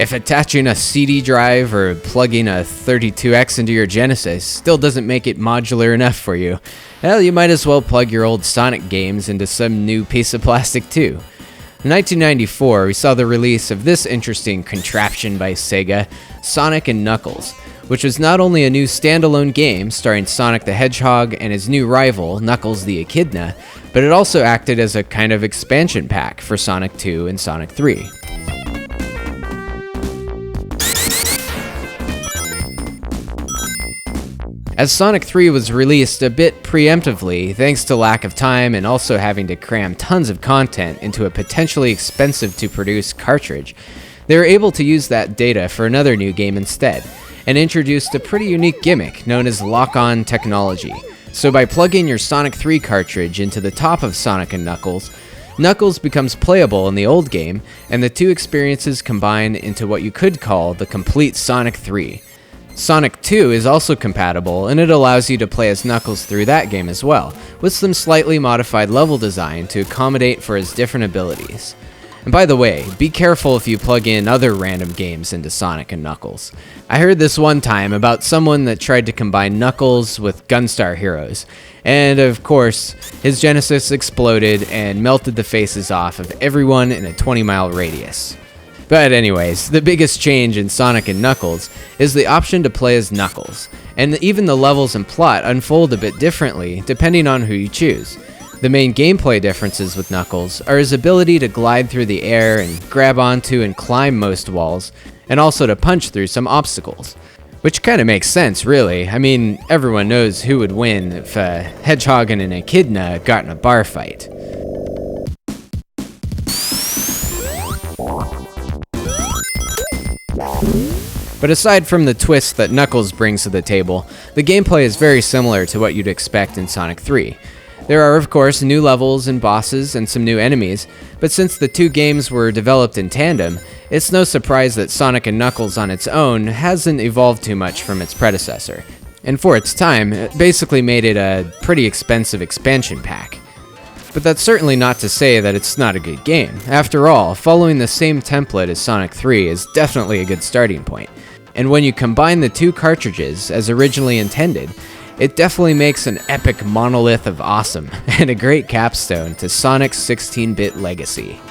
If attaching a CD drive or plugging a 32X into your Genesis still doesn't make it modular enough for you, well, you might as well plug your old Sonic games into some new piece of plastic too. In 1994, we saw the release of this interesting contraption by Sega, Sonic and Knuckles, which was not only a new standalone game starring Sonic the Hedgehog and his new rival, Knuckles the Echidna, but it also acted as a kind of expansion pack for Sonic 2 and Sonic 3. As Sonic 3 was released a bit preemptively, thanks to lack of time and also having to cram tons of content into a potentially expensive to produce cartridge, they were able to use that data for another new game instead, and introduced a pretty unique gimmick known as lock-on technology. So by plugging your Sonic 3 cartridge into the top of Sonic and Knuckles, Knuckles becomes playable in the old game, and the two experiences combine into what you could call the complete Sonic 3. Sonic 2 is also compatible, and it allows you to play as Knuckles through that game as well, with some slightly modified level design to accommodate for his different abilities. And by the way, be careful if you plug in other random games into Sonic and Knuckles. I heard this one time about someone that tried to combine Knuckles with Gunstar Heroes, and of course, his Genesis exploded and melted the faces off of everyone in a 20-mile radius. But anyways, the biggest change in Sonic and Knuckles is the option to play as Knuckles, and even the levels and plot unfold a bit differently depending on who you choose. The main gameplay differences with Knuckles are his ability to glide through the air and grab onto and climb most walls, and also to punch through some obstacles. Which kinda makes sense, really. I mean, everyone knows who would win if a hedgehog and an echidna got in a bar fight. But aside from the twist that Knuckles brings to the table, the gameplay is very similar to what you'd expect in Sonic 3. There are of course new levels and bosses and some new enemies, but since the two games were developed in tandem, it's no surprise that Sonic and Knuckles on its own hasn't evolved too much from its predecessor. And for its time, it basically made it a pretty expensive expansion pack. But that's certainly not to say that it's not a good game. After all, following the same template as Sonic 3 is definitely a good starting point. And when you combine the two cartridges as originally intended, it definitely makes an epic monolith of awesome and a great capstone to Sonic's 16-bit legacy.